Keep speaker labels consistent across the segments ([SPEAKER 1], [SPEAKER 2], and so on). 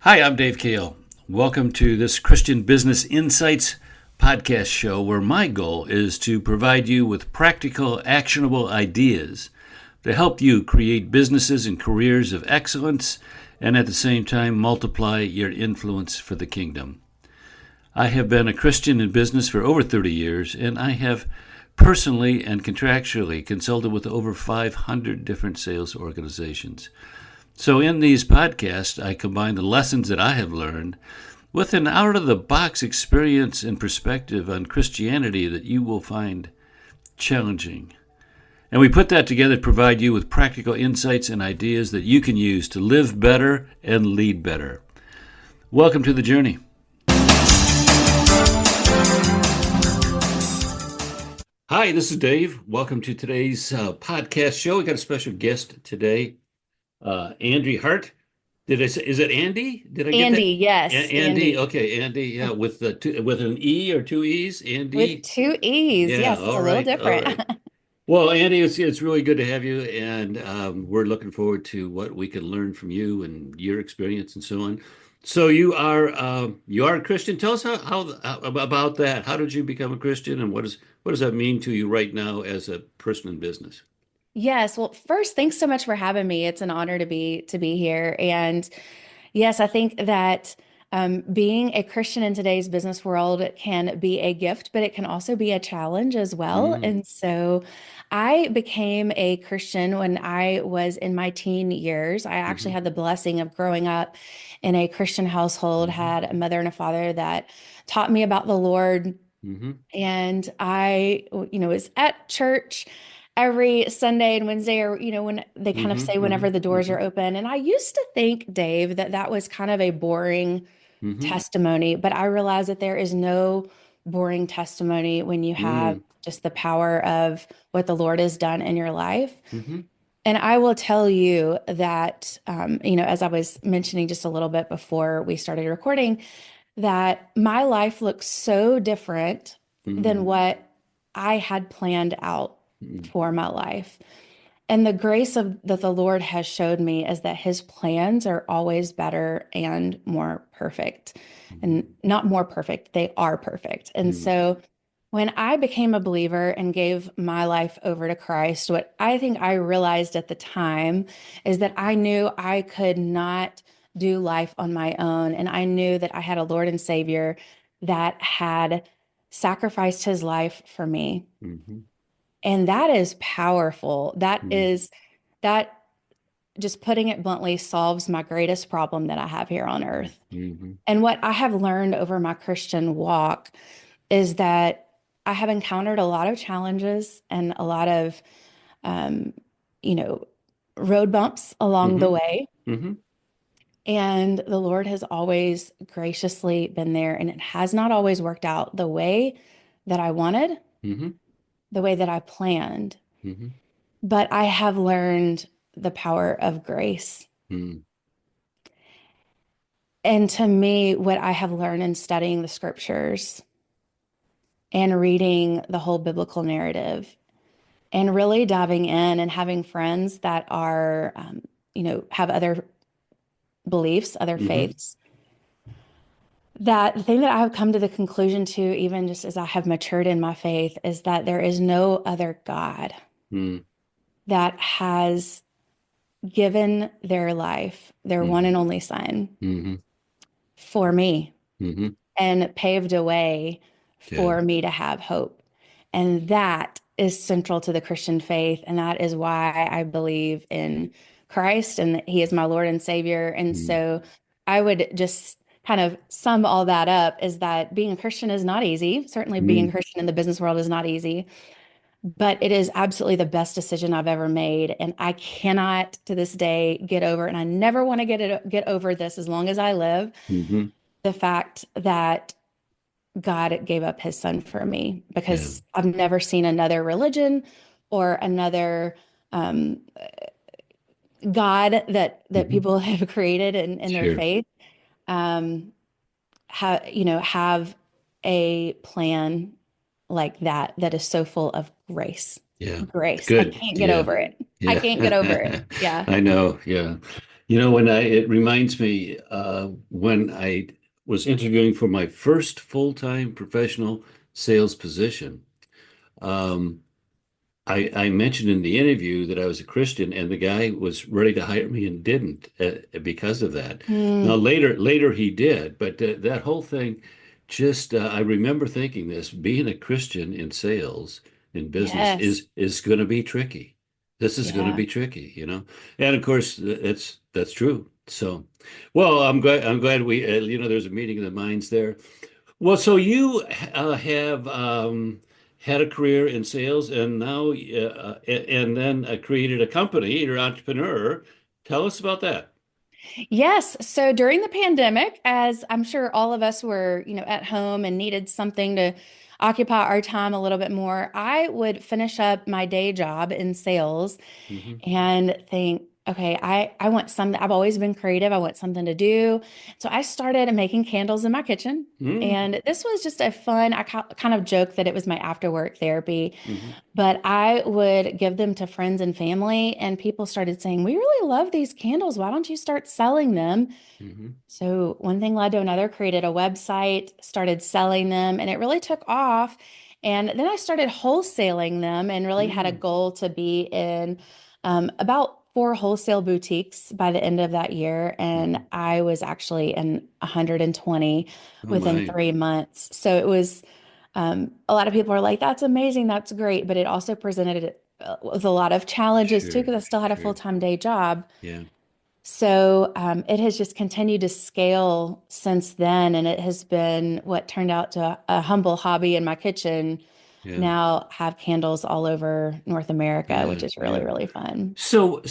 [SPEAKER 1] Hi, I'm Dave Kahle. Welcome to this Christian Business Insights podcast show where my goal is to provide you with practical, actionable ideas to help you create businesses and careers of excellence and at the same time multiply your influence for the kingdom. I have been a Christian in business for over 30 years, and I have personally and contractually consulted with over 500 different sales organizations. So in these podcasts, I combine the lessons that I have learned with an out-of-the-box experience and perspective on Christianity that you will find challenging. And we put that together to provide you with practical insights and ideas that you can use to live better and lead better. Welcome to the journey. Hi, this is Dave. Welcome to today's podcast show. We got a special guest today, Andee Hart. Did I say, is it Andy? Did I get that?
[SPEAKER 2] Andy, yes,
[SPEAKER 1] Andy.
[SPEAKER 2] Andy.
[SPEAKER 1] Okay, Andy. Yeah, with with an E or two E's,
[SPEAKER 2] With
[SPEAKER 1] Andy.
[SPEAKER 2] two E's.
[SPEAKER 1] Yeah.
[SPEAKER 2] Yes, it's
[SPEAKER 1] All
[SPEAKER 2] a little
[SPEAKER 1] right. All
[SPEAKER 2] different.
[SPEAKER 1] right. Well, Andy, it's really good to have you, and we're looking forward to what we can learn from you and your experience and so on. So you are a Christian. Tell us how about that. How did you become a Christian, and what does that mean to you right now as a person in business?
[SPEAKER 2] Yes, well, first, thanks so much for having me. It's an honor to be here. And yes, I think that being a Christian in today's business world can be a gift, but it can also be a challenge as well.
[SPEAKER 1] Mm,
[SPEAKER 2] And so I became a Christian when I was in my teen years. I actually
[SPEAKER 1] hmm
[SPEAKER 2] had the blessing of growing up in a Christian household,
[SPEAKER 1] hmm
[SPEAKER 2] had a mother and a father that taught me about the Lord.
[SPEAKER 1] hmm
[SPEAKER 2] And I, was at church every Sunday and Wednesday, or, when they kind of
[SPEAKER 1] hmm
[SPEAKER 2] say
[SPEAKER 1] hmm
[SPEAKER 2] whenever the doors
[SPEAKER 1] hmm
[SPEAKER 2] are open. And I used to think, Dave, that that was kind of a boring
[SPEAKER 1] hmm
[SPEAKER 2] testimony, but I realize that there is no boring testimony when you have
[SPEAKER 1] mm
[SPEAKER 2] just the power of what the Lord has done in your life.
[SPEAKER 1] hmm
[SPEAKER 2] And I will tell you that, as I was mentioning just a little bit before we started recording, that my life looks so different than
[SPEAKER 1] mm
[SPEAKER 2] what I had planned out
[SPEAKER 1] mm
[SPEAKER 2] for my life. And the grace of that the Lord has showed me is that his plans are always better and more perfect.
[SPEAKER 1] mhm,
[SPEAKER 2] And not more perfect, they are perfect. And
[SPEAKER 1] mm
[SPEAKER 2] so when I became a believer and gave my life over to Christ, what I think I realized at the time is that I knew I could not do life on my own. And I knew that I had a Lord and Savior that had sacrificed his life for me.
[SPEAKER 1] mhm,
[SPEAKER 2] And that is powerful.
[SPEAKER 1] mm
[SPEAKER 2] That just putting it bluntly solves my greatest problem that I have here on earth.
[SPEAKER 1] mhm,
[SPEAKER 2] And what I have learned over my Christian walk is that I have encountered a lot of challenges and a lot of, um, you know, road bumps along the
[SPEAKER 1] mhm,
[SPEAKER 2] way.
[SPEAKER 1] mhm,
[SPEAKER 2] And the Lord has always graciously been there. And it has not always worked out the way that I wanted,
[SPEAKER 1] mhm,
[SPEAKER 2] the way that I planned.
[SPEAKER 1] mhm,
[SPEAKER 2] But I have learned the power of grace.
[SPEAKER 1] mm
[SPEAKER 2] And to me, what I have learned in studying the scriptures and reading the whole biblical narrative and really diving in and having friends that are, have other beliefs, other
[SPEAKER 1] mhm,
[SPEAKER 2] faiths, that the thing that I have come to the conclusion to, even just as I have matured in my faith, is that there is no other God
[SPEAKER 1] mm
[SPEAKER 2] that has given their life, their one
[SPEAKER 1] mhm,
[SPEAKER 2] and only Son,
[SPEAKER 1] mhm,
[SPEAKER 2] for me
[SPEAKER 1] mhm.
[SPEAKER 2] and paved a way
[SPEAKER 1] Yeah.
[SPEAKER 2] for me to have hope. And that is central to the Christian faith. And that is why I believe in Christ and that he is my Lord and Savior. And
[SPEAKER 1] mm
[SPEAKER 2] so I would just kind of sum all that up is that being a Christian is not easy. Certainly being a
[SPEAKER 1] mm
[SPEAKER 2] Christian in the business world is not easy, but it is absolutely the best decision I've ever made. And I cannot to this day get over, and I never want to get over this as long as I live,
[SPEAKER 1] mhm.
[SPEAKER 2] the fact that God gave up his son for me,
[SPEAKER 1] Yeah.
[SPEAKER 2] because I've never seen another religion or another um, God that
[SPEAKER 1] Mhm.
[SPEAKER 2] people have created in their
[SPEAKER 1] Sure.
[SPEAKER 2] faith have a plan like that is so full of grace.
[SPEAKER 1] Yeah.
[SPEAKER 2] Grace. I
[SPEAKER 1] Good.
[SPEAKER 2] can't get
[SPEAKER 1] Yeah.
[SPEAKER 2] over it. I
[SPEAKER 1] Yeah.
[SPEAKER 2] can't get over it. Yeah.
[SPEAKER 1] I know. Yeah. It reminds me when I was interviewing for my first full-time professional sales position. Um, I mentioned in the interview that I was a Christian, and the guy was ready to hire me and didn't because of that. Now
[SPEAKER 2] Mm,
[SPEAKER 1] later he did, but that whole thing just I remember thinking this: being a Christian in sales in business
[SPEAKER 2] yes.
[SPEAKER 1] is going to be tricky. This is going to
[SPEAKER 2] Yeah.
[SPEAKER 1] be tricky. And of course that's true. So, well, I'm glad we there's a meeting of the minds there. Well, so you have had a career in sales and now and then created a company. You're an entrepreneur. Tell us about that.
[SPEAKER 2] Yes. So during the pandemic, as I'm sure all of us were, at home and needed something to occupy our time a little bit more, I would finish up my day job in sales
[SPEAKER 1] Hmm.
[SPEAKER 2] and think, okay, I want something. I've always been creative. I want something to do. So I started making candles in my kitchen.
[SPEAKER 1] Mm-hmm.
[SPEAKER 2] And this was just a fun, kind of joke that it was my after work therapy.
[SPEAKER 1] Hmm.
[SPEAKER 2] But I would give them to friends and family, and people started saying, "We really love these candles. Why don't you start selling them?"
[SPEAKER 1] Hmm.
[SPEAKER 2] So one thing led to another, created a website, started selling them, and it really took off. And then I started wholesaling them and really had a
[SPEAKER 1] Mm.
[SPEAKER 2] goal to be in about four wholesale boutiques by the end of that year. And
[SPEAKER 1] Hmm.
[SPEAKER 2] I was actually in 120
[SPEAKER 1] Oh
[SPEAKER 2] within
[SPEAKER 1] my.
[SPEAKER 2] 3 months. So it was, a lot of people are like, that's amazing, that's great. But it also presented it with a lot of challenges too,
[SPEAKER 1] Sure,
[SPEAKER 2] because I still had a
[SPEAKER 1] sure.
[SPEAKER 2] full-time day job.
[SPEAKER 1] Yeah,
[SPEAKER 2] So it has just continued to scale since then, and it has been what turned out to a humble hobby in my kitchen.
[SPEAKER 1] yeah,
[SPEAKER 2] Now have candles all over North America,
[SPEAKER 1] yeah,
[SPEAKER 2] which is really,
[SPEAKER 1] yeah.
[SPEAKER 2] really fun.
[SPEAKER 1] So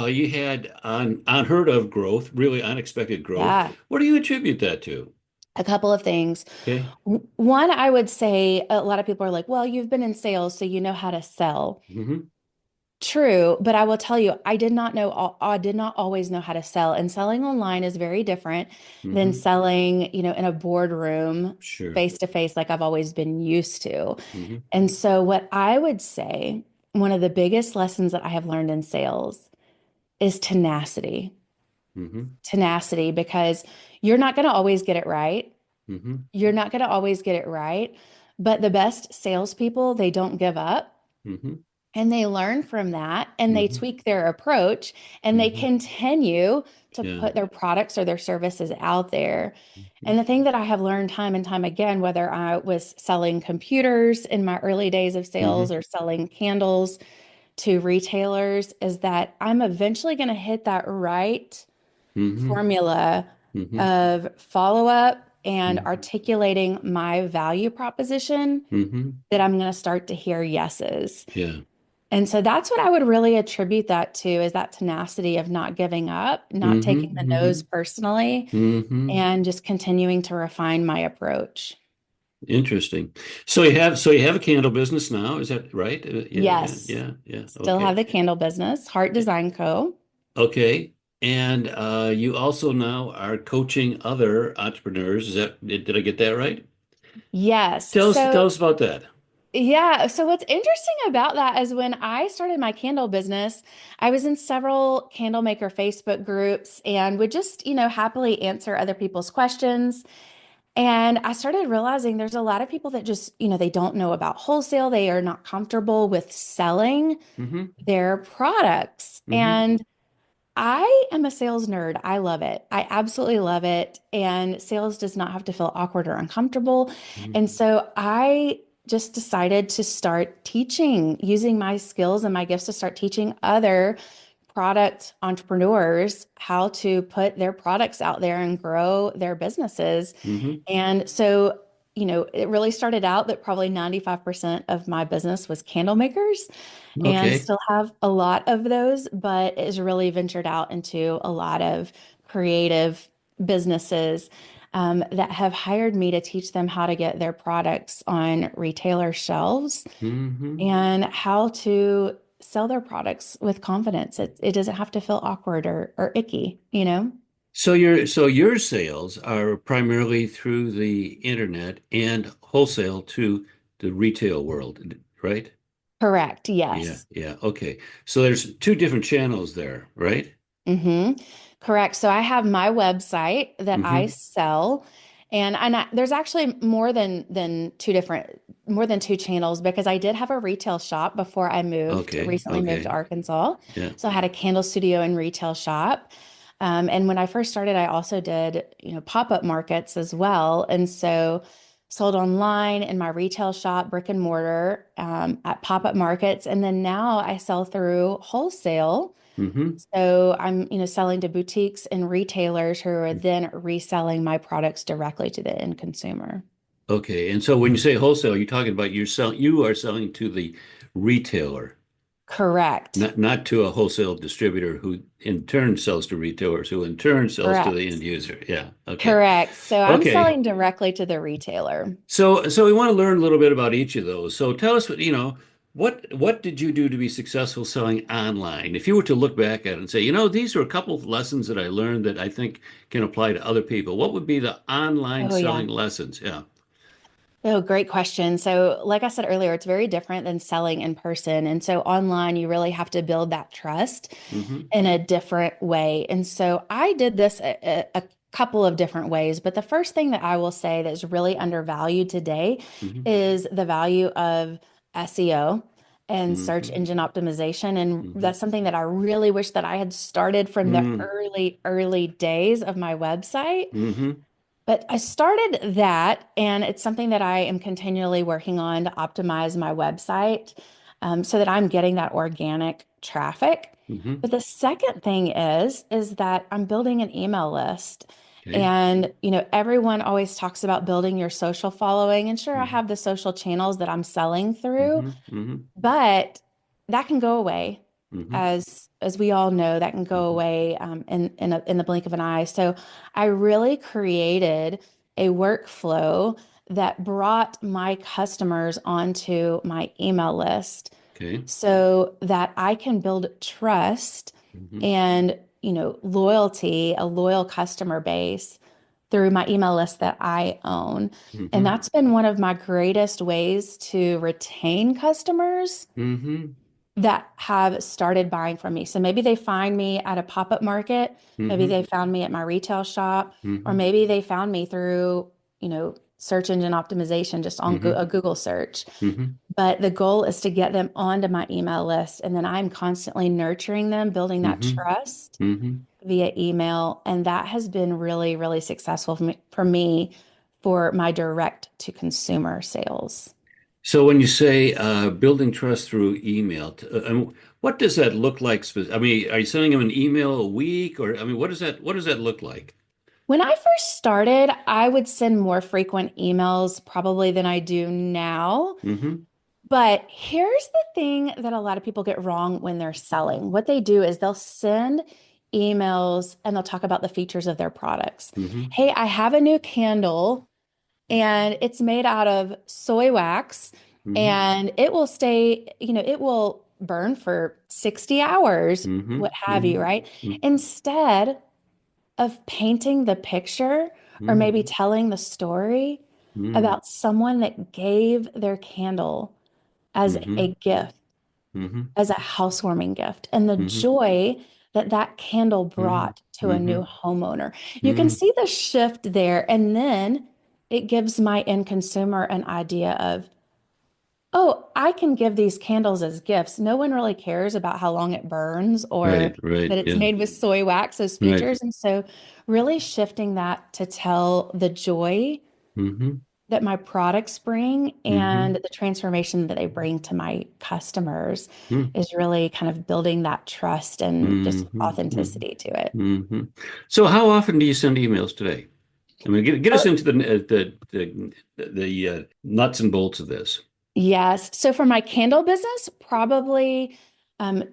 [SPEAKER 1] you had unheard of growth, really unexpected growth.
[SPEAKER 2] Yeah,
[SPEAKER 1] What do you attribute that to?
[SPEAKER 2] a couple of things.
[SPEAKER 1] Okay.
[SPEAKER 2] One, I would say a lot of people are like, well, you've been in sales, so you know how to sell.
[SPEAKER 1] Hmm.
[SPEAKER 2] True, but I will tell you, I did not always know how to sell, and selling online is very different than
[SPEAKER 1] Hmm.
[SPEAKER 2] selling, in a boardroom
[SPEAKER 1] Sure.
[SPEAKER 2] face to face like I've always been used to.
[SPEAKER 1] Hmm.
[SPEAKER 2] And so what I would say, one of the biggest lessons that I have learned in sales is tenacity.
[SPEAKER 1] Hmm.
[SPEAKER 2] Tenacity, because you're not going to always get it right.
[SPEAKER 1] Hmm.
[SPEAKER 2] You're not going to always get it right, but the best salespeople, they don't give up.
[SPEAKER 1] Hmm.
[SPEAKER 2] And they learn from that and they
[SPEAKER 1] Hmm.
[SPEAKER 2] tweak their approach and they
[SPEAKER 1] Hmm.
[SPEAKER 2] continue to
[SPEAKER 1] Yeah.
[SPEAKER 2] put their products or their services out there.
[SPEAKER 1] Hmm.
[SPEAKER 2] And the thing that I have learned time and time again, whether I was selling computers in my early days of
[SPEAKER 1] Hmm.
[SPEAKER 2] sales or selling candles to retailers, is that I'm eventually going to hit that right
[SPEAKER 1] Hmm.
[SPEAKER 2] formula
[SPEAKER 1] Hmm.
[SPEAKER 2] of follow up and
[SPEAKER 1] Hmm.
[SPEAKER 2] articulating my value proposition
[SPEAKER 1] Hmm.
[SPEAKER 2] that I'm going to start to hear yeses.
[SPEAKER 1] Yeah.
[SPEAKER 2] And so that's what I would really attribute that to, is that tenacity of not giving up, not
[SPEAKER 1] Hmm.
[SPEAKER 2] taking the
[SPEAKER 1] Hmm.
[SPEAKER 2] no's personally,
[SPEAKER 1] Hmm.
[SPEAKER 2] and just continuing to refine my approach.
[SPEAKER 1] Interesting. So you have a candle business now, is that right? Yeah, yeah,
[SPEAKER 2] Yes,
[SPEAKER 1] yeah, yeah.
[SPEAKER 2] still have
[SPEAKER 1] Okay.
[SPEAKER 2] the candle business, Heart Design Co.
[SPEAKER 1] Okay. And you also now are coaching other entrepreneurs. Did I get that right?
[SPEAKER 2] Yes.
[SPEAKER 1] Tell us about that.
[SPEAKER 2] Yeah. So what's interesting about that is when I started my candle business, I was in several candle maker Facebook groups and would just, happily answer other people's questions. And I started realizing there's a lot of people that just, they don't know about wholesale. They are not comfortable with selling
[SPEAKER 1] Mm-hmm.
[SPEAKER 2] their products.
[SPEAKER 1] Mm-hmm.
[SPEAKER 2] And I am a sales nerd. I love it. I absolutely love it. And sales does not have to feel awkward or uncomfortable. And so I just decided to start teaching, using my skills and my gifts to start teaching other product entrepreneurs how to put their products out there and grow their businesses.
[SPEAKER 1] Mm-hmm.
[SPEAKER 2] And so, it really started out that probably 95% of my business was candle makers and
[SPEAKER 1] Okay.
[SPEAKER 2] still have a lot of those, but is really ventured out into a lot of creative businesses that have hired me to teach them how to get their products on retailer shelves
[SPEAKER 1] Mm-hmm.
[SPEAKER 2] and how to sell their products with confidence. It doesn't have to feel awkward or icky.
[SPEAKER 1] So your sales are primarily through the internet and wholesale to the retail world, right?
[SPEAKER 2] Correct.
[SPEAKER 1] Yeah,
[SPEAKER 2] Yes.
[SPEAKER 1] yeah. Okay. So there's two different channels there, right?
[SPEAKER 2] hmm Correct. So I have my website that I
[SPEAKER 1] Hmm.
[SPEAKER 2] sell, and there's actually more than two channels because I did have a retail shop before I
[SPEAKER 1] Okay.
[SPEAKER 2] recently moved to
[SPEAKER 1] Okay.
[SPEAKER 2] Arkansas.
[SPEAKER 1] Yeah.
[SPEAKER 2] So I had a candle studio and retail shop. And when I first started, I also did, pop-up markets as well. And so sold online in my retail shop, brick and mortar, at pop-up markets. And then now I sell through wholesale.
[SPEAKER 1] Hmm.
[SPEAKER 2] So I'm, selling to boutiques and retailers who are then reselling my products directly to the end consumer.
[SPEAKER 1] Okay. And so when you say wholesale, you're talking about you are selling to the retailer,
[SPEAKER 2] Correct.
[SPEAKER 1] not to a wholesale distributor who in turn sells to retailers, who in turn sells to the end
[SPEAKER 2] Correct.
[SPEAKER 1] user. Yeah. Okay.
[SPEAKER 2] Correct. So I'm
[SPEAKER 1] Okay.
[SPEAKER 2] selling directly to the retailer.
[SPEAKER 1] So we want to learn a little bit about each of those. So tell us what did you do to be successful selling online? If you were to look back at it and say, these are a couple of lessons that I learned that I think can apply to other people, what would be the online
[SPEAKER 2] Oh, yeah.
[SPEAKER 1] selling lessons? Yeah.
[SPEAKER 2] Oh, great question. So, like I said earlier, it's very different than selling in person. And so, online, you really have to build that trust
[SPEAKER 1] Hmm.
[SPEAKER 2] in a different way. And so, I did this a couple of different ways. But the first thing that I will say that's really undervalued today
[SPEAKER 1] Hmm.
[SPEAKER 2] is the value of SEO and search
[SPEAKER 1] Hmm.
[SPEAKER 2] engine optimization. And
[SPEAKER 1] Hmm.
[SPEAKER 2] that's something that I really wish that I had started from the
[SPEAKER 1] Hmm.
[SPEAKER 2] early days of my website.
[SPEAKER 1] Hmm.
[SPEAKER 2] But I started that, and it's something that I am continually working on to optimize my website, so that I'm getting that organic traffic.
[SPEAKER 1] Hmm.
[SPEAKER 2] But the second thing is that I'm building an email list.
[SPEAKER 1] Okay.
[SPEAKER 2] And, everyone always talks about building your social following. And sure, I
[SPEAKER 1] Hmm.
[SPEAKER 2] have the social channels that I'm selling through,
[SPEAKER 1] Hmm. Hmm.
[SPEAKER 2] but that can go away,
[SPEAKER 1] Hmm.
[SPEAKER 2] as we all know, that can go
[SPEAKER 1] Hmm.
[SPEAKER 2] away, in the blink of an eye. So I really created a workflow that brought my customers onto my email list
[SPEAKER 1] Okay.
[SPEAKER 2] so that I can build trust
[SPEAKER 1] Hmm.
[SPEAKER 2] and, loyalty, a loyal customer base through my email list that I own. And
[SPEAKER 1] Hmm.
[SPEAKER 2] that's been one of my greatest ways to retain customers
[SPEAKER 1] Hmm.
[SPEAKER 2] that have started buying from me. So maybe they find me at a pop-up market, maybe
[SPEAKER 1] Hmm.
[SPEAKER 2] they found me at my retail shop, or
[SPEAKER 1] Hmm.
[SPEAKER 2] maybe they found me through, search engine optimization just on
[SPEAKER 1] Hmm.
[SPEAKER 2] A Google search.
[SPEAKER 1] Hmm.
[SPEAKER 2] But the goal is to get them onto my email list, and then I'm constantly nurturing them, building that
[SPEAKER 1] Hmm.
[SPEAKER 2] trust
[SPEAKER 1] Hmm.
[SPEAKER 2] via email, and that has been really, really successful for my direct to consumer sales.
[SPEAKER 1] So when you say building trust through email, what does that look like? I mean, are you sending them an email a week, or I mean, what does that look like?
[SPEAKER 2] When I first started, I would send more frequent emails probably than I do now.
[SPEAKER 1] Hmm.
[SPEAKER 2] But here's the thing that a lot of people get wrong when they're selling. What they do is they'll send emails and they'll talk about the features of their products.
[SPEAKER 1] Hmm.
[SPEAKER 2] Hey, I have a new candle and it's made out of soy wax
[SPEAKER 1] Hmm.
[SPEAKER 2] and it will burn for 60 hours,
[SPEAKER 1] Hmm.
[SPEAKER 2] what have you,
[SPEAKER 1] Hmm.
[SPEAKER 2] right? Instead of painting the picture or maybe telling the story
[SPEAKER 1] Hmm.
[SPEAKER 2] about someone that gave their candle as
[SPEAKER 1] Hmm.
[SPEAKER 2] a gift,
[SPEAKER 1] Hmm.
[SPEAKER 2] as a housewarming gift, and the
[SPEAKER 1] Hmm.
[SPEAKER 2] joy that that candle
[SPEAKER 1] Hmm.
[SPEAKER 2] brought to a
[SPEAKER 1] Hmm.
[SPEAKER 2] new homeowner. You can
[SPEAKER 1] Hmm.
[SPEAKER 2] see the shift there. And then it gives my end consumer an idea of, oh, I can give these candles as gifts. No one really cares about how long it burns or
[SPEAKER 1] Right, right,
[SPEAKER 2] that it's
[SPEAKER 1] yeah,
[SPEAKER 2] made with soy wax, those
[SPEAKER 1] right.
[SPEAKER 2] features. And so, really shifting that to tell the joy
[SPEAKER 1] Hmm.
[SPEAKER 2] that my products bring and
[SPEAKER 1] Hmm.
[SPEAKER 2] the transformation that they bring to my customers
[SPEAKER 1] Hmm.
[SPEAKER 2] is really kind of building that trust and
[SPEAKER 1] Hmm.
[SPEAKER 2] just authenticity to it.
[SPEAKER 1] Hmm. So how often do you send emails today? I mean, get us
[SPEAKER 2] Oh,
[SPEAKER 1] into the nuts and bolts of this.
[SPEAKER 2] yes. So for my candle business, probably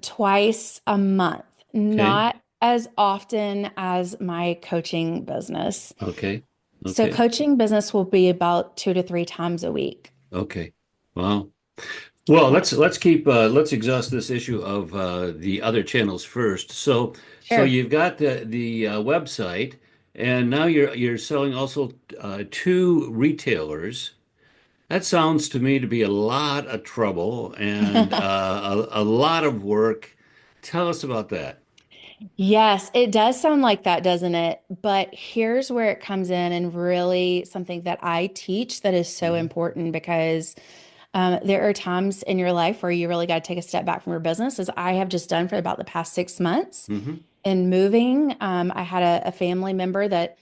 [SPEAKER 2] twice a month,
[SPEAKER 1] Okay.
[SPEAKER 2] not as often as my coaching business.
[SPEAKER 1] Okay.
[SPEAKER 2] So
[SPEAKER 1] Okay.
[SPEAKER 2] coaching business will be about 2 to 3 times a week.
[SPEAKER 1] Okay. Wow. Well, let's exhaust this issue of the other channels first. So
[SPEAKER 2] Sure.
[SPEAKER 1] you've got the website, and now you're selling also to retailers. That sounds to me to be a lot of trouble and a lot of work. Tell us about that.
[SPEAKER 2] Yes, it does sound like that, doesn't it? But here's where it comes in and really something that I teach that is so
[SPEAKER 1] Hmm.
[SPEAKER 2] important because there are times in your life where you really got to take a step back from your business, as I have just done for about the past 6 months.
[SPEAKER 1] Hmm.
[SPEAKER 2] In moving, I had a family member that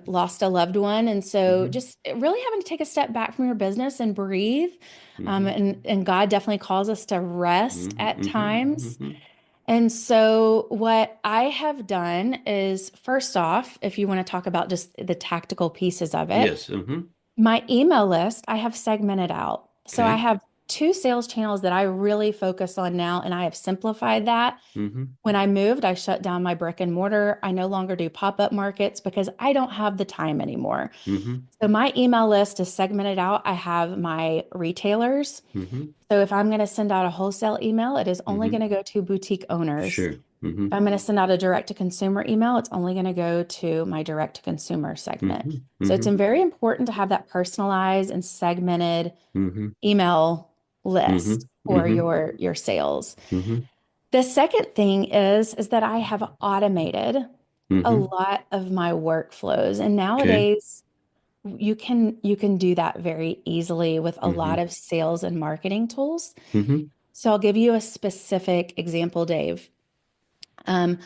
[SPEAKER 2] lost a loved one. And so
[SPEAKER 1] Hmm.
[SPEAKER 2] just really having to take a step back from your business and breathe.
[SPEAKER 1] Hmm.
[SPEAKER 2] And God definitely calls us to rest
[SPEAKER 1] Hmm.
[SPEAKER 2] at
[SPEAKER 1] Hmm.
[SPEAKER 2] times.
[SPEAKER 1] Hmm.
[SPEAKER 2] And so, what I have done is, first off, if you want to talk about just the tactical pieces of it,
[SPEAKER 1] Yes. Hmm.
[SPEAKER 2] my email list, I have segmented out. So, I
[SPEAKER 1] Okay.
[SPEAKER 2] have two sales channels that I really focus on now, and I have simplified that.
[SPEAKER 1] Hmm.
[SPEAKER 2] When I moved, I shut down my brick and mortar. I no longer do pop-up markets because I don't have the time anymore.
[SPEAKER 1] Hmm.
[SPEAKER 2] So, my email list is segmented out. I have my retailers.
[SPEAKER 1] Hmm.
[SPEAKER 2] So if I'm going to send out a wholesale email, it is only
[SPEAKER 1] Hmm.
[SPEAKER 2] going to go to boutique owners.
[SPEAKER 1] Sure. Hmm.
[SPEAKER 2] If I'm going to send out a direct to consumer email, it's only going to go to my direct to consumer segment.
[SPEAKER 1] Hmm.
[SPEAKER 2] So it's
[SPEAKER 1] Hmm.
[SPEAKER 2] very important to have that personalized and segmented
[SPEAKER 1] Hmm.
[SPEAKER 2] email
[SPEAKER 1] Hmm.
[SPEAKER 2] list for
[SPEAKER 1] Hmm.
[SPEAKER 2] your sales.
[SPEAKER 1] Hmm.
[SPEAKER 2] The second thing is that I have automated a
[SPEAKER 1] Hmm.
[SPEAKER 2] lot of my workflows. And
[SPEAKER 1] Okay.
[SPEAKER 2] nowadays you can do that very easily with a lot
[SPEAKER 1] Hmm.
[SPEAKER 2] of sales and marketing tools.
[SPEAKER 1] Hmm.
[SPEAKER 2] So I'll give you a specific example, Dave. Um,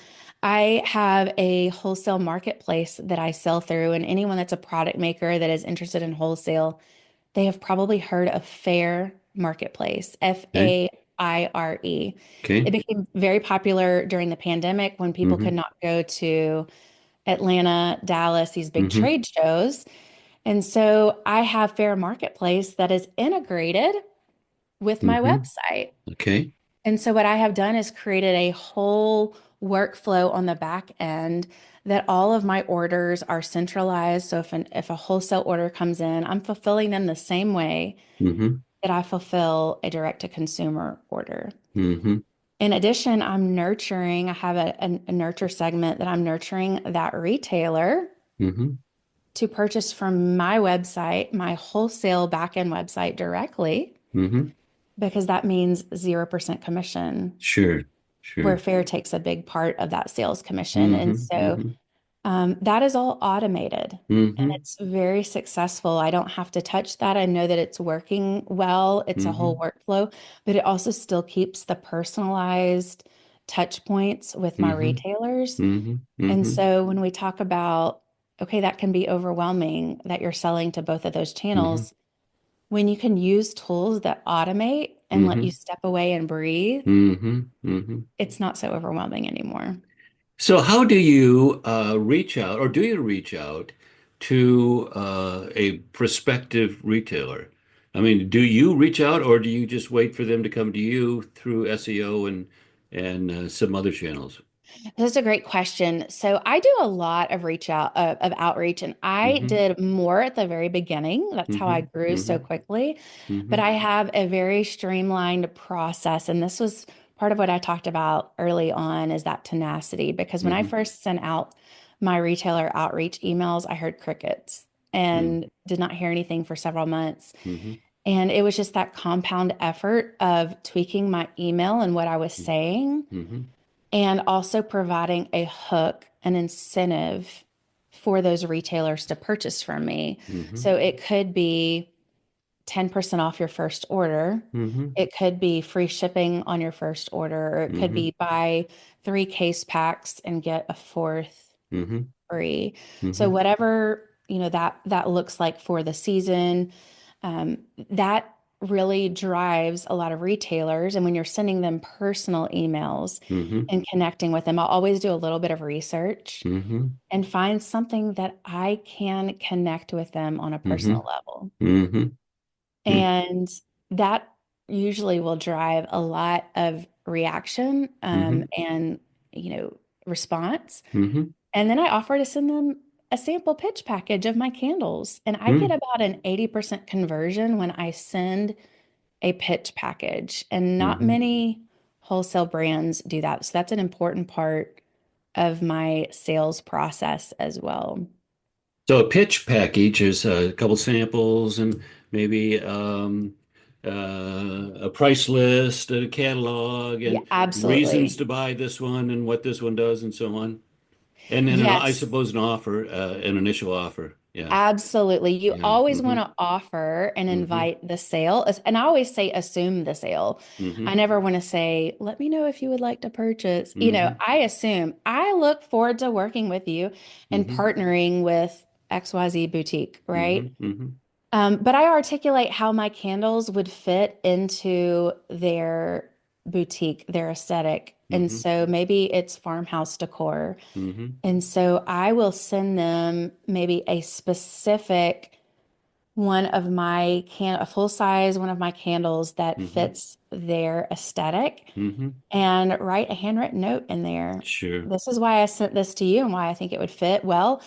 [SPEAKER 2] I have a wholesale marketplace that I sell through, and anyone that's a product maker that is interested in wholesale, they have probably heard of Fair Marketplace,
[SPEAKER 1] Okay.
[SPEAKER 2] Faire. It
[SPEAKER 1] Okay.
[SPEAKER 2] became very popular during the pandemic when people could
[SPEAKER 1] Hmm.
[SPEAKER 2] not go to Atlanta, Dallas, these big
[SPEAKER 1] Hmm.
[SPEAKER 2] trade shows. And so I have Fair Marketplace that is integrated with my
[SPEAKER 1] Hmm.
[SPEAKER 2] website.
[SPEAKER 1] Okay.
[SPEAKER 2] And so what I have done is created a whole workflow on the back end that all of my orders are centralized. So if a wholesale order comes in, I'm fulfilling them the same way
[SPEAKER 1] Hmm.
[SPEAKER 2] that I fulfill a direct to consumer order.
[SPEAKER 1] Hmm.
[SPEAKER 2] In addition, I have a nurture segment that I'm nurturing that retailer
[SPEAKER 1] Hmm.
[SPEAKER 2] to purchase from my website, my wholesale backend website directly,
[SPEAKER 1] Hmm.
[SPEAKER 2] because that means 0% commission,
[SPEAKER 1] Sure.
[SPEAKER 2] where
[SPEAKER 1] Sure.
[SPEAKER 2] Fair takes a big part of that sales commission. And
[SPEAKER 1] Hmm.
[SPEAKER 2] so
[SPEAKER 1] Hmm.
[SPEAKER 2] that is all automated and
[SPEAKER 1] Hmm.
[SPEAKER 2] it's very successful. I don't have to touch that. I know that it's working well. It's a whole
[SPEAKER 1] Hmm.
[SPEAKER 2] workflow, but it also still keeps the personalized touch points with my
[SPEAKER 1] Hmm.
[SPEAKER 2] retailers.
[SPEAKER 1] Hmm.
[SPEAKER 2] And
[SPEAKER 1] Hmm.
[SPEAKER 2] so when we talk about, okay, that can be overwhelming that you're selling to both of those
[SPEAKER 1] Hmm.
[SPEAKER 2] channels. When you can use tools that automate and let you
[SPEAKER 1] Hmm.
[SPEAKER 2] step away and breathe,
[SPEAKER 1] Hmm. Hmm.
[SPEAKER 2] it's not so overwhelming anymore.
[SPEAKER 1] So how do you reach out, or do you reach out to a prospective retailer? I mean, do you reach out, or do you just wait for them to come to you through SEO and some other channels?
[SPEAKER 2] That's a great question. So I do a lot of of outreach, and I
[SPEAKER 1] Hmm.
[SPEAKER 2] did more at the very beginning. That's how I
[SPEAKER 1] Hmm.
[SPEAKER 2] grew so
[SPEAKER 1] Hmm.
[SPEAKER 2] quickly. But
[SPEAKER 1] Hmm.
[SPEAKER 2] I have a very streamlined process, and this was part of what I talked about early on is that tenacity. Because when I
[SPEAKER 1] Hmm.
[SPEAKER 2] first sent out my retailer outreach emails, I heard crickets and did not hear anything for several months.
[SPEAKER 1] Hmm.
[SPEAKER 2] And it was just that compound effort of tweaking my email and what I was saying
[SPEAKER 1] Hmm.
[SPEAKER 2] and also providing a hook, an incentive for those retailers to purchase from me.
[SPEAKER 1] Hmm.
[SPEAKER 2] So it could be 10% off your first order.
[SPEAKER 1] Hmm.
[SPEAKER 2] It could be free shipping on your first order, or it could
[SPEAKER 1] Hmm.
[SPEAKER 2] be buy three case packs and get a fourth
[SPEAKER 1] Hmm.
[SPEAKER 2] free. So
[SPEAKER 1] Hmm.
[SPEAKER 2] whatever, that looks like for the season, that really drives a lot of retailers. And when you're sending them personal emails
[SPEAKER 1] Hmm.
[SPEAKER 2] and connecting with them, I'll always do a little bit of research
[SPEAKER 1] Hmm.
[SPEAKER 2] and find something that I can connect with them on a
[SPEAKER 1] Hmm.
[SPEAKER 2] personal level.
[SPEAKER 1] Hmm.
[SPEAKER 2] And that usually will drive a lot of reaction
[SPEAKER 1] Hmm.
[SPEAKER 2] and, response.
[SPEAKER 1] Hmm.
[SPEAKER 2] And then I offer to send them a sample pitch package of my candles. And I get
[SPEAKER 1] Hmm.
[SPEAKER 2] about an 80% conversion when I send a pitch package. And not
[SPEAKER 1] Hmm.
[SPEAKER 2] many wholesale brands do that. So that's an important part of my sales process as well.
[SPEAKER 1] So a pitch package is a couple samples and maybe a price list, a catalog,
[SPEAKER 2] Yeah,
[SPEAKER 1] and reasons
[SPEAKER 2] absolutely.
[SPEAKER 1] to buy this one and what this one does and so on. And then I
[SPEAKER 2] Yes.
[SPEAKER 1] suppose an offer, an initial offer. Yeah.
[SPEAKER 2] Absolutely. You
[SPEAKER 1] Yeah.
[SPEAKER 2] always want
[SPEAKER 1] Mm-hmm.
[SPEAKER 2] to offer and
[SPEAKER 1] Mm-hmm.
[SPEAKER 2] invite the sale. And I always say assume the sale. I
[SPEAKER 1] Mm-hmm.
[SPEAKER 2] never want to say, let me know if you would like to purchase.
[SPEAKER 1] Mm-hmm.
[SPEAKER 2] I assume I look forward to working with you and
[SPEAKER 1] Mm-hmm.
[SPEAKER 2] partnering with XYZ Boutique, right?
[SPEAKER 1] Mm-hmm. Mm-hmm.
[SPEAKER 2] But I articulate how my candles would fit into their boutique, their aesthetic. And
[SPEAKER 1] Mm-hmm.
[SPEAKER 2] so maybe it's farmhouse decor.
[SPEAKER 1] Mm-hmm.
[SPEAKER 2] And so I will send them maybe a specific a full size one of my candles that
[SPEAKER 1] Mm-hmm.
[SPEAKER 2] fits their aesthetic
[SPEAKER 1] Mm-hmm.
[SPEAKER 2] and write a handwritten note in there.
[SPEAKER 1] Sure.
[SPEAKER 2] This is why I sent this to you and why I think it would fit well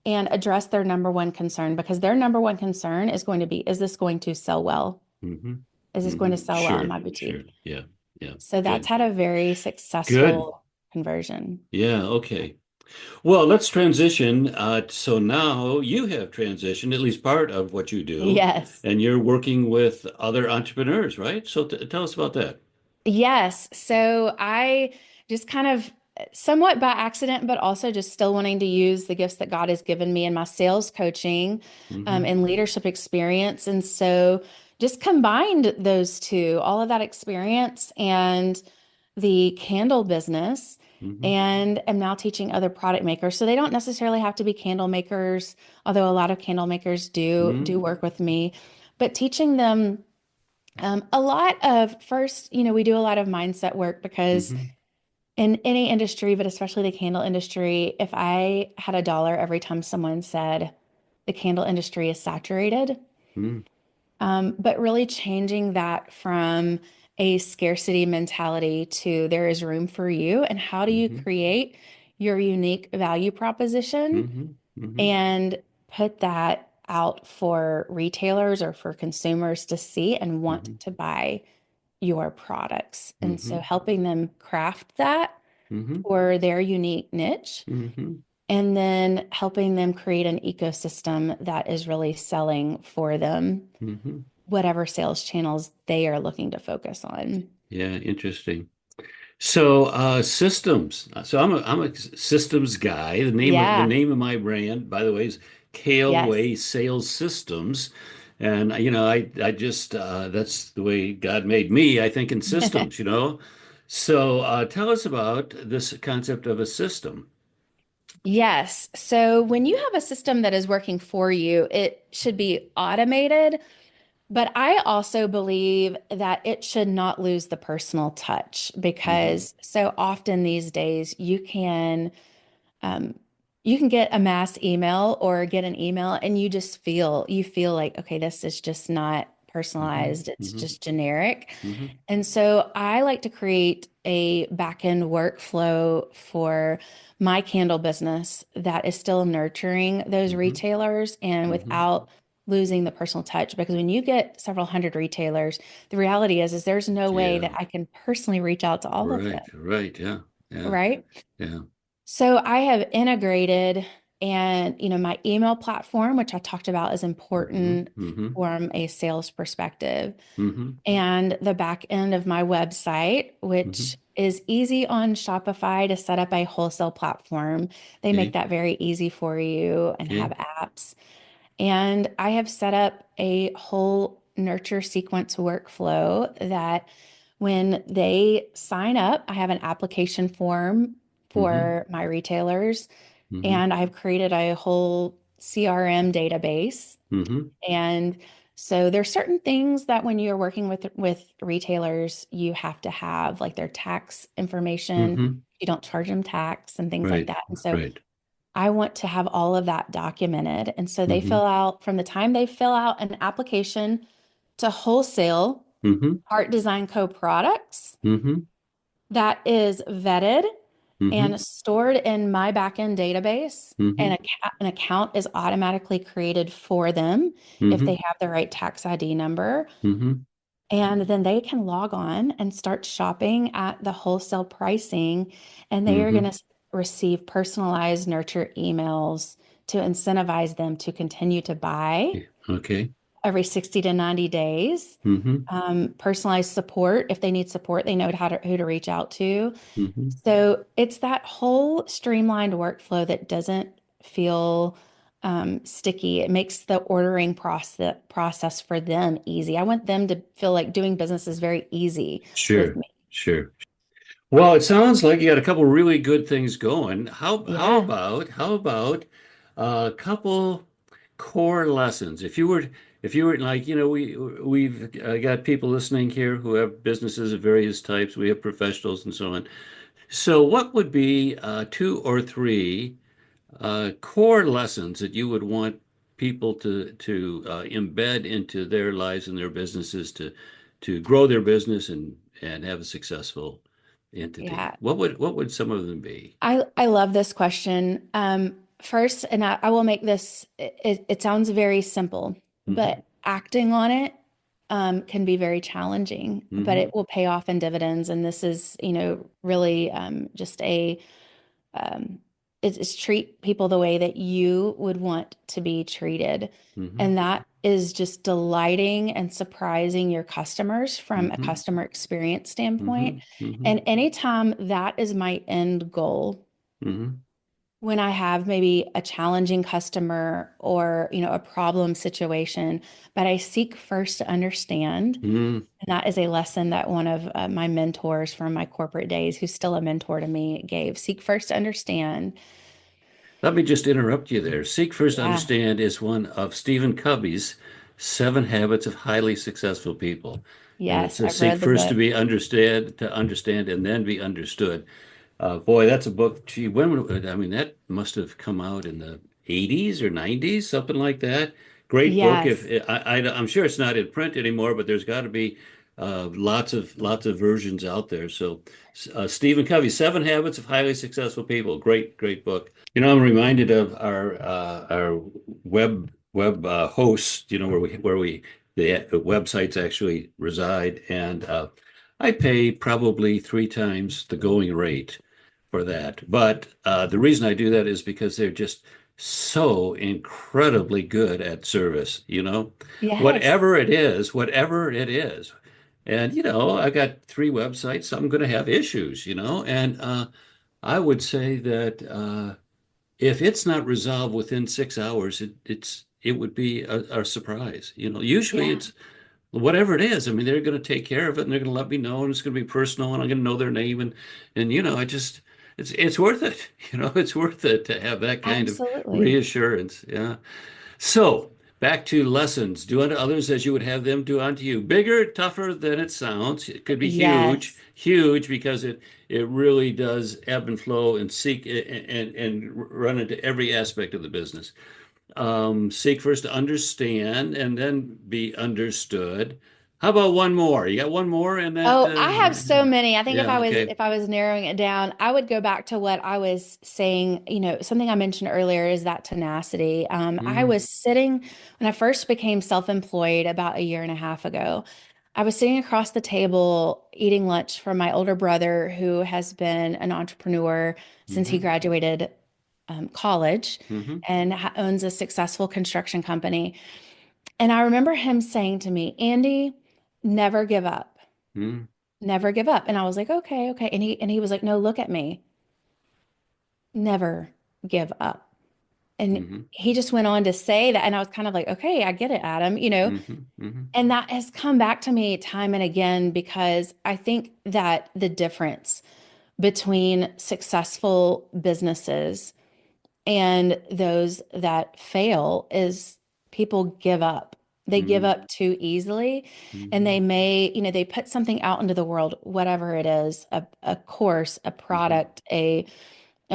[SPEAKER 2] and address their number one concern because their number one concern is going to be, is this going to sell well?
[SPEAKER 1] Mm-hmm.
[SPEAKER 2] Is this going
[SPEAKER 1] Mm-hmm.
[SPEAKER 2] to sell well in
[SPEAKER 1] Sure.
[SPEAKER 2] my
[SPEAKER 1] Sure.
[SPEAKER 2] boutique?
[SPEAKER 1] Yeah. Yeah.
[SPEAKER 2] So that's
[SPEAKER 1] Good.
[SPEAKER 2] had a very
[SPEAKER 1] Good.
[SPEAKER 2] successful conversion.
[SPEAKER 1] Yeah. Okay. Well, let's transition. So now you have transitioned, at least part of what you do,
[SPEAKER 2] Yes.
[SPEAKER 1] and you're working with other entrepreneurs, right? So t tell us about that.
[SPEAKER 2] Yes. So I just kind of somewhat by accident, but also just still wanting to use the gifts that God has given me in my sales coaching
[SPEAKER 1] Mm-hmm.
[SPEAKER 2] and leadership experience. And so just combined those two, all of that experience and the candle business,
[SPEAKER 1] Mm-hmm.
[SPEAKER 2] and am now teaching other product makers. So they don't necessarily have to be candle makers, although a lot of candle makers do
[SPEAKER 1] Mm-hmm.
[SPEAKER 2] work with me, but teaching them a lot of first, we do a lot of mindset work because
[SPEAKER 1] Mm-hmm.
[SPEAKER 2] in any industry, but especially the candle industry, if I had a dollar every time someone said the candle industry is saturated, but really changing that from a scarcity mentality to there is room for you, and how do you
[SPEAKER 1] Mm-hmm.
[SPEAKER 2] create your unique value proposition
[SPEAKER 1] Mm-hmm. Mm-hmm.
[SPEAKER 2] and put that out for retailers or for consumers to see and want
[SPEAKER 1] Mm-hmm.
[SPEAKER 2] to buy your products. And
[SPEAKER 1] Mm-hmm.
[SPEAKER 2] so helping them craft that
[SPEAKER 1] Mm-hmm.
[SPEAKER 2] for their unique niche
[SPEAKER 1] Mm-hmm.
[SPEAKER 2] and then helping them create an ecosystem that is really selling for them,
[SPEAKER 1] Mm-hmm.
[SPEAKER 2] whatever sales channels they are looking to focus on.
[SPEAKER 1] Yeah, interesting. So systems. So I'm a systems guy. The
[SPEAKER 2] Yeah.
[SPEAKER 1] name of my brand, by the way, is
[SPEAKER 2] Yes.
[SPEAKER 1] Kahle Sales Systems. And I just that's the way God made me, I think, in systems. So tell us about this concept of a system.
[SPEAKER 2] Yes. So when you have a system that is working for you, it should be automated. But I also believe that it should not lose the personal touch
[SPEAKER 1] Hmm.
[SPEAKER 2] because so often these days um, you can get a mass email or get an email and you feel like, okay, this is just not
[SPEAKER 1] Hmm.
[SPEAKER 2] personalized. It's
[SPEAKER 1] Hmm.
[SPEAKER 2] just generic.
[SPEAKER 1] Hmm.
[SPEAKER 2] And so I like to create a back-end workflow for my candle business that is still nurturing those
[SPEAKER 1] Hmm.
[SPEAKER 2] retailers and
[SPEAKER 1] Hmm.
[SPEAKER 2] without losing the personal touch. Because when you get several hundred retailers, the reality is there's no way that
[SPEAKER 1] Yeah.
[SPEAKER 2] I can personally reach out to all of them,
[SPEAKER 1] Right. Right. Yeah. Yeah.
[SPEAKER 2] right?
[SPEAKER 1] Yeah.
[SPEAKER 2] So I have integrated and my email platform, which I talked about is
[SPEAKER 1] Hmm.
[SPEAKER 2] important
[SPEAKER 1] Hmm.
[SPEAKER 2] from a sales perspective,
[SPEAKER 1] Hmm.
[SPEAKER 2] and the back end of my website,
[SPEAKER 1] Hmm.
[SPEAKER 2] which is easy on Shopify to set up a wholesale platform. They make
[SPEAKER 1] Okay.
[SPEAKER 2] that very easy for you and have
[SPEAKER 1] Okay.
[SPEAKER 2] apps. And I have set up a whole nurture sequence workflow that when they sign up, I have an application form
[SPEAKER 1] Hmm.
[SPEAKER 2] for my retailers,
[SPEAKER 1] Hmm.
[SPEAKER 2] and I've created a whole CRM database.
[SPEAKER 1] Hmm.
[SPEAKER 2] And so there's certain things that when you're working with retailers, you have to have like their tax information.
[SPEAKER 1] Hmm.
[SPEAKER 2] You don't charge them tax and things like
[SPEAKER 1] Right.
[SPEAKER 2] that. And so
[SPEAKER 1] Right.
[SPEAKER 2] I want to have all of that documented. And so they
[SPEAKER 1] Hmm.
[SPEAKER 2] fill out from the time they fill out an application to wholesale
[SPEAKER 1] Hmm.
[SPEAKER 2] Art Design Co. products
[SPEAKER 1] Hmm.
[SPEAKER 2] that is vetted
[SPEAKER 1] Hmm.
[SPEAKER 2] and stored in my backend database. And
[SPEAKER 1] Hmm.
[SPEAKER 2] an account is automatically created for them if they
[SPEAKER 1] Hmm.
[SPEAKER 2] have the right tax ID number.
[SPEAKER 1] Hmm.
[SPEAKER 2] And then they can log on and start shopping at the wholesale pricing, and they are going
[SPEAKER 1] Hmm.
[SPEAKER 2] to receive personalized nurture emails to incentivize them to continue to buy
[SPEAKER 1] Okay.
[SPEAKER 2] every 60 to 90 days.
[SPEAKER 1] Mm-hmm.
[SPEAKER 2] Personalized support. If they need support, they know who to reach out to.
[SPEAKER 1] Mm-hmm.
[SPEAKER 2] So it's that whole streamlined workflow that doesn't feel sticky. It makes the ordering process for them easy. I want them to feel like doing business is very easy with
[SPEAKER 1] Sure,
[SPEAKER 2] me.
[SPEAKER 1] sure. Well, it sounds like you got a couple really good things going.
[SPEAKER 2] Yeah.
[SPEAKER 1] How about a couple core lessons? If you were like, we've got people listening here who have businesses of various types. We have professionals and so on. So, what would be two or three core lessons that you would want people to embed into their lives and their businesses to grow their business and have a successful entity?
[SPEAKER 2] Yeah.
[SPEAKER 1] What would some of them be?
[SPEAKER 2] I love this question. First, and I will make this, it sounds very simple,
[SPEAKER 1] Mm-hmm.
[SPEAKER 2] but acting on it can be very challenging, but
[SPEAKER 1] Mm-hmm.
[SPEAKER 2] it will pay off in dividends. And this is, really just um, it's treat people the way that you would want to be treated.
[SPEAKER 1] Mm-hmm.
[SPEAKER 2] And that is just delighting and surprising your customers from a
[SPEAKER 1] Mm-hmm.
[SPEAKER 2] customer experience
[SPEAKER 1] Mm-hmm.
[SPEAKER 2] standpoint.
[SPEAKER 1] Mm-hmm.
[SPEAKER 2] And anytime that is my end goal,
[SPEAKER 1] Mm-hmm.
[SPEAKER 2] when I have maybe a challenging customer or, a problem situation, but I seek first to understand.
[SPEAKER 1] Mm-hmm.
[SPEAKER 2] And that is a lesson that one of my mentors from my corporate days, who's still a mentor to me, gave. Seek first to understand.
[SPEAKER 1] Let me just interrupt you there. Seek First
[SPEAKER 2] Yeah.
[SPEAKER 1] Understand is one of Stephen Covey's 7 Habits of Highly Successful People. And it's
[SPEAKER 2] Yes,
[SPEAKER 1] a
[SPEAKER 2] I've
[SPEAKER 1] seek
[SPEAKER 2] read the
[SPEAKER 1] first
[SPEAKER 2] book.
[SPEAKER 1] to understand, and then be understood. Boy, that's a book. Gee, I mean, that must have come out in the 80s or 90s, something like that. Great book. If
[SPEAKER 2] Yes.
[SPEAKER 1] I'm sure it's not in print anymore, but there's got to be lots of versions out there. So, Stephen Covey, 7 Habits of Highly Successful People. Great book. I'm reminded of our web hosts. Where we the websites actually reside, and I pay probably 3 times the going rate for that. But the reason I do that is because they're just so incredibly good at service,
[SPEAKER 2] Yes.
[SPEAKER 1] whatever it is. And, I've got 3 websites. I'm going to have issues, and I would say that if it's not resolved within 6 hours, it would be a surprise. Usually
[SPEAKER 2] Yeah,
[SPEAKER 1] it's whatever it is. I mean, they're going to take care of it and they're going to let me know and it's going to be personal and I'm going to know their name and I just it's worth it. It's worth it to have that kind of
[SPEAKER 2] absolutely.
[SPEAKER 1] reassurance. Yeah. So back to lessons. Do unto others as you would have them do unto you. Bigger, tougher than it sounds. It could be huge,
[SPEAKER 2] Yes.
[SPEAKER 1] huge because it really does ebb and flow and seek and run into every aspect of the business. Seek first to understand and then be understood. How about one more? You got one more in that?
[SPEAKER 2] Oh, I have so many. I think if
[SPEAKER 1] Yeah,
[SPEAKER 2] I was
[SPEAKER 1] okay.
[SPEAKER 2] if I was narrowing it down, I would go back to what I was saying. Something I mentioned earlier is that tenacity. I
[SPEAKER 1] Mm,
[SPEAKER 2] was sitting when I first became self-employed about a year and a half ago. I was sitting across the table eating lunch from my older brother, who has been an entrepreneur since he
[SPEAKER 1] mm-hmm,
[SPEAKER 2] graduated college
[SPEAKER 1] mm-hmm,
[SPEAKER 2] and owns a successful construction company. And I remember him saying to me, Andy, never give up.
[SPEAKER 1] mm,
[SPEAKER 2] Never give up. And I was like, okay, okay. And he was like, no, look at me. Never give up. And
[SPEAKER 1] mm-hmm,
[SPEAKER 2] he just went on to say that. And I was kind of like, okay, I get it, Adam,
[SPEAKER 1] mm-hmm, mm-hmm,
[SPEAKER 2] And that has come back to me time and again because I think that the difference between successful businesses and those that fail is people give up. They give
[SPEAKER 1] mm-hmm,
[SPEAKER 2] up too easily, and
[SPEAKER 1] mm-hmm,
[SPEAKER 2] they put something out into the world, whatever it is, a course, a
[SPEAKER 1] mm-hmm,
[SPEAKER 2] product, a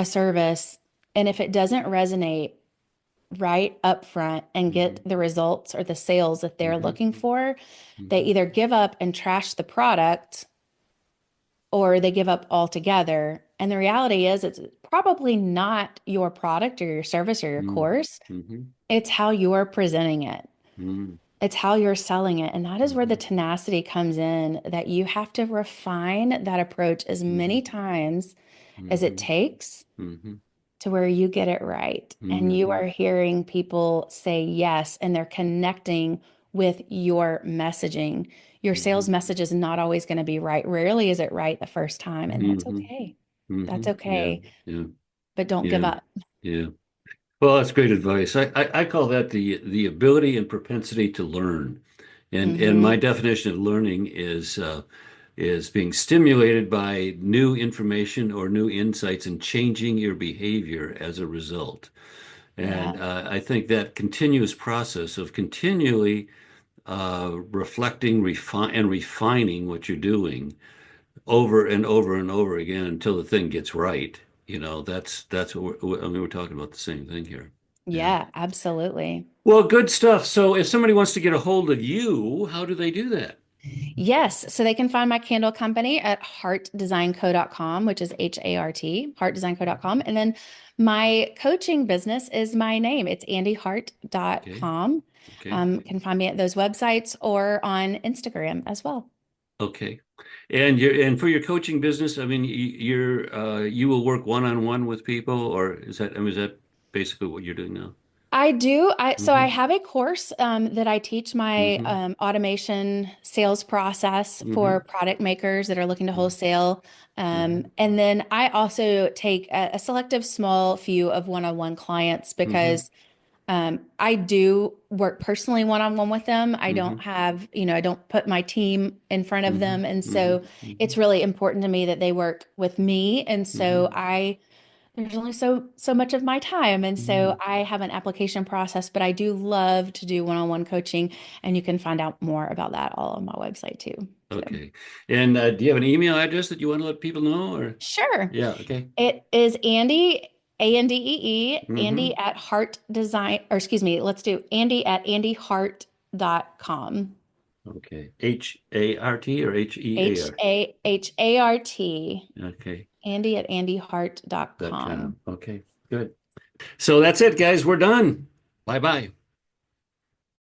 [SPEAKER 2] service, and if it doesn't resonate right up front and
[SPEAKER 1] mm-hmm,
[SPEAKER 2] get the results or the sales that they're
[SPEAKER 1] mm-hmm,
[SPEAKER 2] looking for, they
[SPEAKER 1] mm-hmm,
[SPEAKER 2] either give up and trash the product or they give up altogether. And the reality is, it's probably not your product or your service or your course.
[SPEAKER 1] mm-hmm,
[SPEAKER 2] It's how you're presenting it,
[SPEAKER 1] mm-hmm,
[SPEAKER 2] it's how you're selling it. And that is where
[SPEAKER 1] mm-hmm,
[SPEAKER 2] the tenacity comes in, that you have to refine that approach as
[SPEAKER 1] mm-hmm,
[SPEAKER 2] many times as it
[SPEAKER 1] mm-hmm,
[SPEAKER 2] takes
[SPEAKER 1] mm-hmm,
[SPEAKER 2] to where you get it right. And you
[SPEAKER 1] mm-hmm,
[SPEAKER 2] are hearing people say yes, and they're connecting with your messaging. Your
[SPEAKER 1] Hmm.
[SPEAKER 2] sales message is not always going to be right. Rarely is it right the first time, and that's
[SPEAKER 1] Hmm.
[SPEAKER 2] okay. That's
[SPEAKER 1] Hmm. Yeah.
[SPEAKER 2] okay,
[SPEAKER 1] Yeah.
[SPEAKER 2] but don't give
[SPEAKER 1] Yeah.
[SPEAKER 2] up.
[SPEAKER 1] Yeah. Well, that's great advice. I call that the ability and propensity to learn. And my
[SPEAKER 2] Hmm.
[SPEAKER 1] definition of learning is being stimulated by new information or new insights and changing your behavior as a result.
[SPEAKER 2] Yeah.
[SPEAKER 1] And I think that continuous process of continually reflecting, and refining what you're doing over and over and over again until the thing gets right. That's what I mean, we're talking about the same thing here. Yeah.
[SPEAKER 2] Yeah, absolutely.
[SPEAKER 1] Well, good stuff. So if somebody wants to get a hold of you, how do they do that?
[SPEAKER 2] Yes, so they can find my candle company at heartdesignco.com, which is HART, heartdesignco.com. And then my coaching business is my name. It's
[SPEAKER 1] Okay.
[SPEAKER 2] andeehart.com.
[SPEAKER 1] Okay.
[SPEAKER 2] Can find me at those websites or on Instagram as well.
[SPEAKER 1] Okay. And for your coaching business, I mean, you will work one-on-one with people, or is that basically what you're doing now?
[SPEAKER 2] I do. I
[SPEAKER 1] Hmm.
[SPEAKER 2] have a course that I teach my
[SPEAKER 1] Hmm.
[SPEAKER 2] automation sales process for
[SPEAKER 1] Hmm.
[SPEAKER 2] product makers that are looking to wholesale.
[SPEAKER 1] Hmm.
[SPEAKER 2] And then I also take a selective small few of one-on-one clients
[SPEAKER 1] Hmm.
[SPEAKER 2] because I do work personally one-on-one with them. I don't
[SPEAKER 1] Hmm.
[SPEAKER 2] have, I don't put my team in front of
[SPEAKER 1] Hmm.
[SPEAKER 2] them. And
[SPEAKER 1] Hmm.
[SPEAKER 2] so it's really important to me that they work with me. And so
[SPEAKER 1] Hmm.
[SPEAKER 2] there's only so much of my time. And so
[SPEAKER 1] Hmm.
[SPEAKER 2] I have an application process, but I do love to do one-on-one coaching. And you can find out more about that all on my website too. So
[SPEAKER 1] Okay. And do you have an email address that you want to let people know, or?
[SPEAKER 2] sure.
[SPEAKER 1] Yeah. Okay.
[SPEAKER 2] It is Andee, Andee,
[SPEAKER 1] Hmm.
[SPEAKER 2] Andee at Heart Design, or excuse me, let's do Andee at andeehart.com.
[SPEAKER 1] Okay. H-A-R-T or
[SPEAKER 2] H
[SPEAKER 1] H-E-A-R?
[SPEAKER 2] A H A R T,
[SPEAKER 1] Okay.
[SPEAKER 2] Andee at andeehart.com.
[SPEAKER 1] .com. Okay. Good. So that's it, guys. We're done. Bye bye.